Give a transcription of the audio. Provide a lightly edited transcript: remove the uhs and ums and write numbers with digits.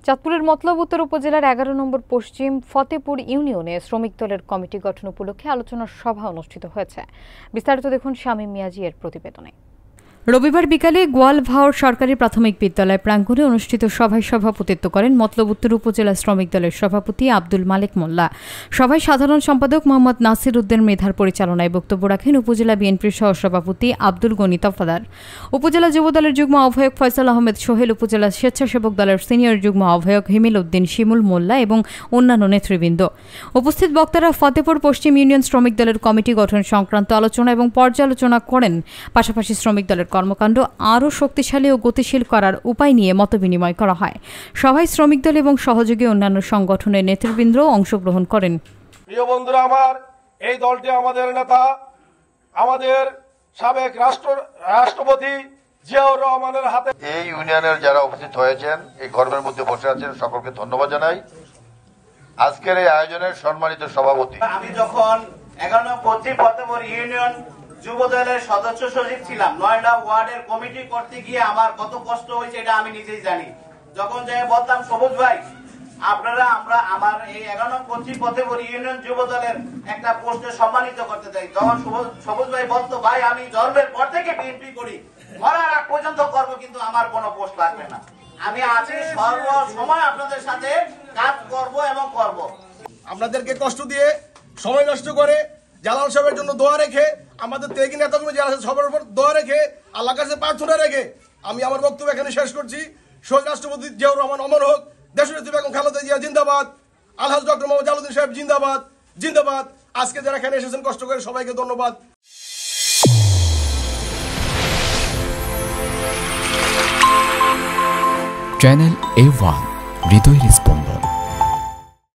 চাঁদপুরের মতলব উত্তর উপজেলার ১১ নম্বর পশ্চিম ফতেপুর ইউনিয়নে শ্রমিক দলের কমিটি গঠন উপলক্ষে আলোচনা সভা অনুষ্ঠিত হয়েছে। বিস্তারিত দেখুন শামীম মিয়াজি এর প্রতিবেদনে। রবিবার বিকালে গোয়ালভাওর সরকারি প্রাথমিক বিদ্যালয় প্রাঙ্গণে অনুষ্ঠিত সভায় সভাপতিত্ব করেন মতলব উত্তর উপজেলা শ্রমিক দলের সভাপতি আব্দুল মালেক মোল্লা। সভায় সাধারণ সম্পাদক মোহাম্মদ নাসির উদ্দিন মেধার পরিচালনায় বক্তব্য রাখেন উপজেলা বিএনপির সহসভাপতি আব্দুল গনি তফাদার, উপজেলা যুব দলের যুগ্ম আহ্বায়ক ফয়সাল আহমেদ সোহেল, উপজেলা স্বেচ্ছাসেবক দলের সিনিয়র যুগ্ম আহ্বায়ক হিমিল উদ্দিন শিমুল মোল্লা এবং অন্যান্য নেতৃবৃন্দ। উপস্থিত বক্তারা ফতেপুর পশ্চিম ইউনিয়ন শ্রমিক দলের কমিটি গঠন সংক্রান্ত আলোচনা এবং পর্যালোচনা করেন। পাশাপাশি শ্রমিক দলের কর্মকাণ্ড আরও শক্তিশালী ও গতিশীল করার উপায় নিয়ে মতবিনিময় করা হয়। সভায় শ্রমিক দল এবং সহযোগী অন্যান্য সংগঠনের নেতৃবৃন্দ অংশগ্রহণ করেন। প্রিয় বন্ধুরা, আমার এই দলটি আমাদের নেতা, আমাদের সাবেক রাষ্ট্রপতি জিয়াউর রহমানের হাতে। এই ইউনিয়নের যারা উপস্থিত হয়েছেন, এই গর্বের মধ্যে বসে আছেন, সকলকে ধন্যবাদ জানাই। আজকের এই আয়োজনের সম্মানিত সভাপতি, আমি যখন 11 নং পশ্চিম ফতেপুর ইউনিয়ন যুব দলের সদস্য সচিব ছিলাম, 9টা ওয়ার্ডের কমিটি করতে গিয়ে আমার কত কষ্ট হয়েছে এটা আমি নিজেই জানি। যখন যাই বলতাম সবুজ ভাই আমরা আমার এই 11 নং পশ্চিম ফতেপুর ইউনিয়ন যুব দলের একটা পোস্টে সম্মানিত করতে চাই, তখন সবুজ ভাই বলতো, ভাই আমি জন্মের পর থেকে বিএনপি করি, মরার আগ পর্যন্ত করব, কিন্তু আমার কোনো পোস্ট লাগবে না, আমি আছি সর্ব সময় আপনাদের সাথে কাজ করব এবং করব। আপনাদেরকে কষ্ট দিয়ে সময় নষ্ট করে জালাল সাহেবের জন্য দোয়া রেখে, আমাদের তেগি নেতাগুলো যারা আছে সবার উপর দোয়া রেখে, আল্লাহর কাছে প্রার্থনা রেখে আমি আমার বক্তব্য এখানে শেষ করছি। শহীদ রাষ্ট্রপতি জিয়াউর রহমান অমর হোক, দেশনেত্রী বেগম খালেদা জিয়া জিন্দাবাদ, আলহাজ ডক্টর মোহাম্মদ জালালউদ্দিন সাহেব জিন্দাবাদ জিন্দাবাদ। আজকে যারা এখানে এসেছেন কষ্ট করে, সবাইকে ধন্যবাদ। চ্যানেল A1 হৃদয়ের স্পন্দন।